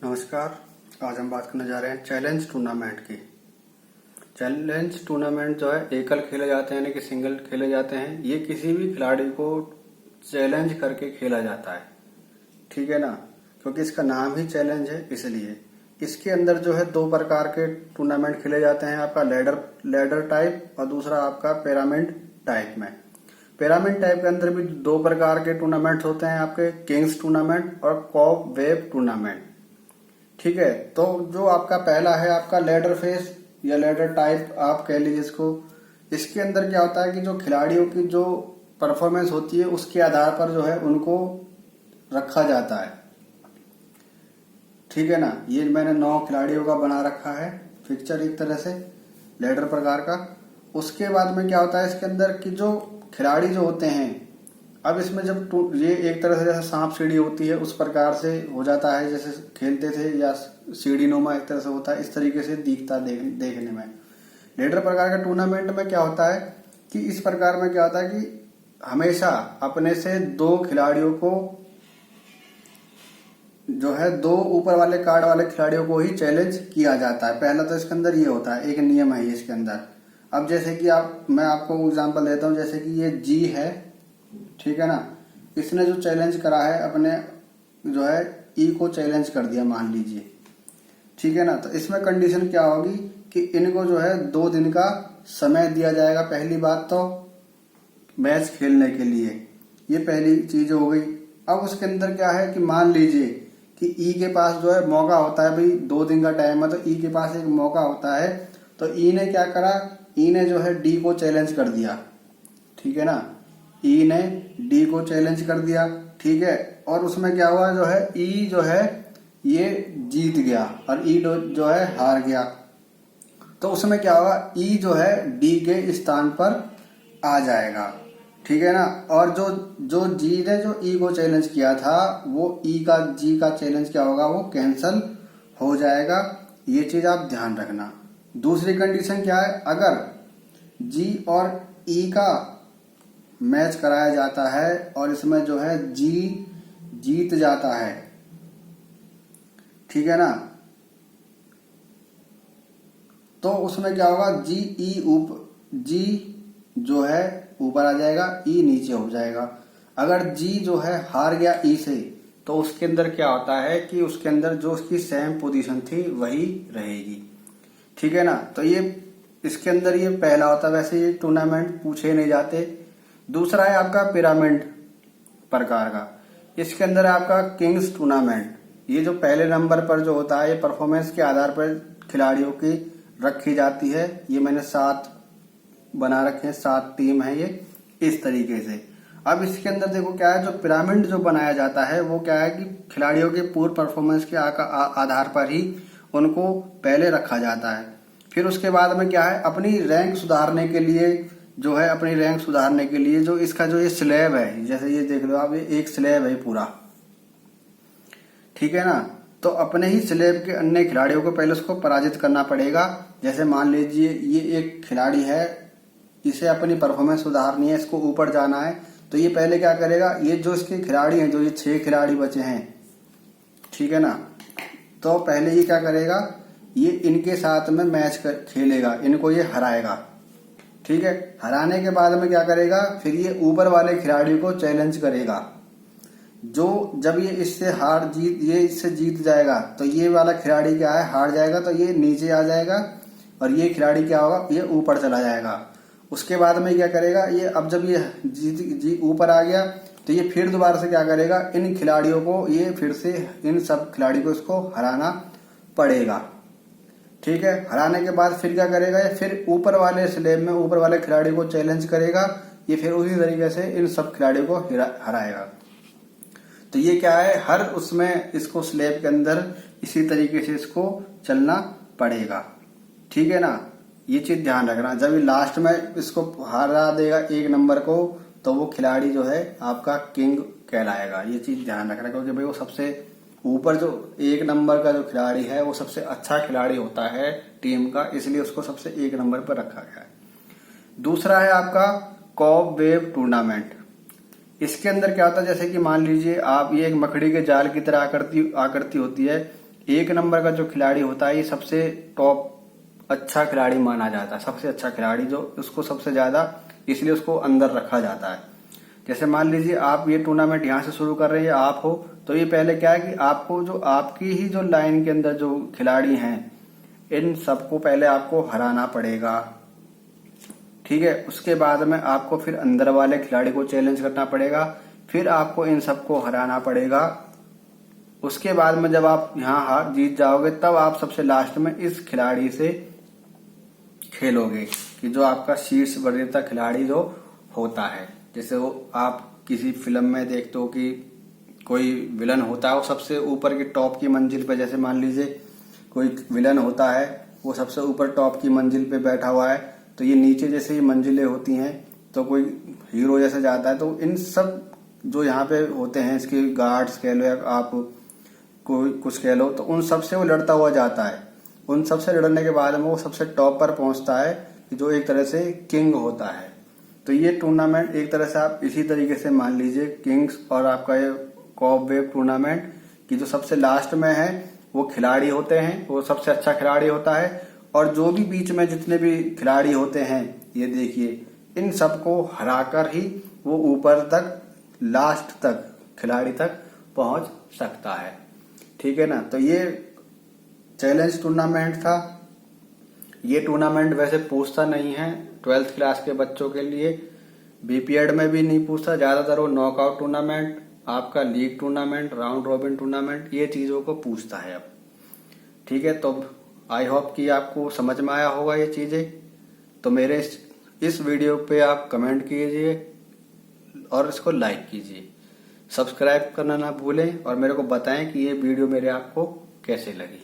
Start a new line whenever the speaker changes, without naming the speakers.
नमस्कार। आज हम बात करने जा रहे हैं चैलेंज टूर्नामेंट की। चैलेंज टूर्नामेंट जो है एकल खेले जाते हैं, यानी कि सिंगल खेले जाते हैं। ये किसी भी खिलाड़ी को चैलेंज करके खेला जाता है, ठीक है ना। क्योंकि इसका नाम ही चैलेंज है, इसलिए इसके अंदर जो है दो प्रकार के टूर्नामेंट खेले जाते हैं। आपका लैडर टाइप और दूसरा आपका पिरामिड टाइप में। पिरामिड टाइप के अंदर भी दो प्रकार के टूर्नामेंट होते हैं, आपके किंग्स टूर्नामेंट और कॉब वेव टूर्नामेंट, ठीक है। तो जो आपका पहला है आपका लेडर फेस या लेडर टाइप आप कह लीजिए इसको। इसके अंदर क्या होता है कि जो खिलाड़ियों की जो परफॉर्मेंस होती है उसके आधार पर जो है उनको रखा जाता है, ठीक है ना। ये मैंने 9 खिलाड़ियों का बना रखा है पिक्चर, एक तरह से लेडर प्रकार का। उसके बाद में क्या होता है इसके अंदर कि जो खिलाड़ी जो होते हैं, अब इसमें जब ये एक तरह से जैसे सांप सीढ़ी होती है उस प्रकार से हो जाता है, जैसे खेलते थे, या सीढ़ी नुमा एक तरह से होता है, इस तरीके से दिखता देखने में। लीडर प्रकार के टूर्नामेंट में क्या होता है कि इस प्रकार में क्या होता है कि हमेशा अपने से 2 खिलाड़ियों को जो है 2 ऊपर वाले कार्ड वाले खिलाड़ियों को ही चैलेंज किया जाता है। पहला तो इसके अंदर ये होता है, एक नियम है इसके अंदर। अब जैसे कि मैं आपको एग्जांपल देता हूँ, जैसे कि ये जी है, ठीक है ना। इसने जो चैलेंज करा है अपने जो है ई को चैलेंज कर दिया मान लीजिए, ठीक है ना। तो इसमें कंडीशन क्या होगी कि इनको जो है 2 दिन का समय दिया जाएगा। पहली बात तो मैच खेलने के लिए, ये पहली चीज हो गई। अब उसके अंदर क्या है कि मान लीजिए कि ई के पास जो है मौका होता है, भाई 2 दिन का टाइम है तो ई के पास एक मौका होता है। तो ई ने क्या करा, ई ने जो है डी को चैलेंज कर दिया, ठीक है ना। ई ने डी को चैलेंज कर दिया, ठीक है। और उसमें क्या हुआ, जो है ई जो है ये जीत गया और ई जो है हार गया। तो उसमें क्या होगा, ई जो है डी के स्थान पर आ जाएगा, ठीक है ना। और जो जी ने जो ई को चैलेंज किया था वो ई का जी का चैलेंज क्या होगा, वो कैंसल हो जाएगा। ये चीज आप ध्यान रखना। दूसरी कंडीशन क्या है, अगर जी और ई का मैच कराया जाता है और इसमें जो है जी जीत जाता है, ठीक है ना, तो उसमें क्या होगा, जी जो है ऊपर आ जाएगा, ई नीचे हो जाएगा। अगर जी जो है हार गया ई से, तो उसके अंदर क्या होता है कि उसके अंदर जो उसकी सेम पोजीशन थी वही रहेगी, ठीक है ना। तो ये इसके अंदर ये पहला होता है। वैसे ये टूर्नामेंट पूछे नहीं जाते। दूसरा है आपका पिरामिड प्रकार का। इसके अंदर है आपका किंग्स टूर्नामेंट। ये जो पहले नंबर पर जो होता है, ये परफॉर्मेंस के आधार पर खिलाड़ियों की रखी जाती है। ये मैंने 7 बना रखे हैं, 7 टीम है ये, इस तरीके से। अब इसके अंदर देखो क्या है, जो पिरामिड जो बनाया जाता है वो क्या है कि खिलाड़ियों के पूर्व परफॉर्मेंस के आधार पर ही उनको पहले रखा जाता है। फिर उसके बाद में क्या है, अपनी रैंक सुधारने के लिए जो है, अपनी रैंक सुधारने के लिए जो इसका जो ये स्लैब है, जैसे ये देख लो आप, ये एक स्लैब है पूरा, ठीक है ना। तो अपने ही स्लैब के अन्य खिलाड़ियों को पहले उसको पराजित करना पड़ेगा। जैसे मान लीजिए ये एक खिलाड़ी है, इसे अपनी परफॉर्मेंस सुधारनी है, इसको ऊपर जाना है, तो ये पहले क्या करेगा, ये जो इसके खिलाड़ी हैं, जो ये 6 खिलाड़ी बचे हैं, ठीक है ना, तो पहले ये क्या करेगा, ये इनके साथ में मैच खेलेगा, इनको ये हराएगा, ठीक है। हराने के बाद में क्या करेगा, फिर ये ऊपर वाले खिलाड़ी को चैलेंज करेगा। जो जब ये इससे जीत जाएगा तो ये वाला खिलाड़ी क्या है, हार जाएगा, तो ये नीचे आ जाएगा और ये खिलाड़ी क्या होगा, ये ऊपर चला जाएगा। उसके बाद में क्या करेगा, ये अब जब ये ऊपर आ गया तो ये फिर दोबारा से क्या करेगा, इन खिलाड़ियों को ये फिर से इन सब खिलाड़ी को इसको हराना पड़ेगा, ठीक है। हराने के बाद फिर क्या करेगा, ये फिर ऊपर वाले स्लैब में ऊपर वाले खिलाड़ी को चैलेंज करेगा। ये फिर उसी तरीके से इन सब खिलाड़ियों को हराएगा। तो ये क्या है, हर उसमें इसको स्लैब के अंदर इसी तरीके से इसको चलना पड़ेगा, ठीक है ना। ये चीज ध्यान रखना। जब ये लास्ट में इसको हरा देगा 1 नंबर को, तो वो खिलाड़ी जो है आपका किंग कहलाएगा। ये चीज ध्यान रखना, क्योंकि भाई वो सबसे ऊपर जो 1 नंबर का जो खिलाड़ी है वो सबसे अच्छा खिलाड़ी होता है टीम का, इसलिए उसको सबसे 1 नंबर पर रखा गया है। दूसरा है आपका कॉब वेव टूर्नामेंट। इसके अंदर क्या होता है, जैसे कि मान लीजिए आप, ये एक मकड़ी के जाल की तरह आकृति होती है। 1 नंबर का जो खिलाड़ी होता है ये सबसे टॉप अच्छा खिलाड़ी माना जाता है, सबसे अच्छा खिलाड़ी जो उसको सबसे ज्यादा, इसलिए उसको अंदर रखा जाता है। जैसे मान लीजिए आप ये टूर्नामेंट यहाँ से शुरू कर रहे हैं, आप हो तो ये पहले क्या है कि आपको जो आपकी ही जो लाइन के अंदर जो खिलाड़ी हैं इन सबको पहले आपको हराना पड़ेगा, ठीक है। उसके बाद में आपको फिर अंदर वाले खिलाड़ी को चैलेंज करना पड़ेगा, फिर आपको इन सबको हराना पड़ेगा। उसके बाद में जब आप यहाँ हार जीत जाओगे तब आप सबसे लास्ट में इस खिलाड़ी से खेलोगे कि जो आपका शीर्ष वरीयता खिलाड़ी जो होता है। जैसे वो आप किसी फिल्म में देखते हो कि कोई विलन होता है वो सबसे ऊपर की टॉप की मंजिल पे, जैसे मान लीजिए कोई विलन होता है वो सबसे ऊपर टॉप की मंजिल पे बैठा हुआ है, तो ये नीचे जैसे ही मंजिलें होती हैं तो कोई हीरो जैसे जाता है, तो इन सब जो यहाँ पे होते हैं इसके गार्ड्स कह लो या आप कोई कुछ कह लो, तो उन सबसे वो लड़ता हुआ जाता है। उन सबसे लड़ने के बाद में वो सबसे टॉप पर पहुंचता है जो एक तरह से किंग होता है। तो ये टूर्नामेंट एक तरह से आप इसी तरीके से मान लीजिए किंग्स और आपका ये कॉप वेव टूर्नामेंट की जो सबसे लास्ट में है वो खिलाड़ी होते हैं, वो सबसे अच्छा खिलाड़ी होता है, और जो भी बीच में जितने भी खिलाड़ी होते हैं ये देखिए इन सबको हराकर ही वो ऊपर तक लास्ट तक खिलाड़ी तक पहुंच सकता है, ठीक है ना। तो ये चैलेंज टूर्नामेंट था। ये टूर्नामेंट वैसे पूछता नहीं है 12th क्लास के बच्चों के लिए, बीपीएड में भी नहीं पूछता, ज्यादातर वो नॉकआउट टूर्नामेंट, आपका league tournament, round robin tournament, ये चीजों को पूछता है अब, ठीक है। तो आई होप कि आपको समझ में आया होगा ये चीजें। तो मेरे इस वीडियो पे आप कमेंट कीजिए और इसको लाइक कीजिए, सब्सक्राइब करना ना भूलें और मेरे को बताएं कि ये वीडियो मेरे आपको कैसे लगी।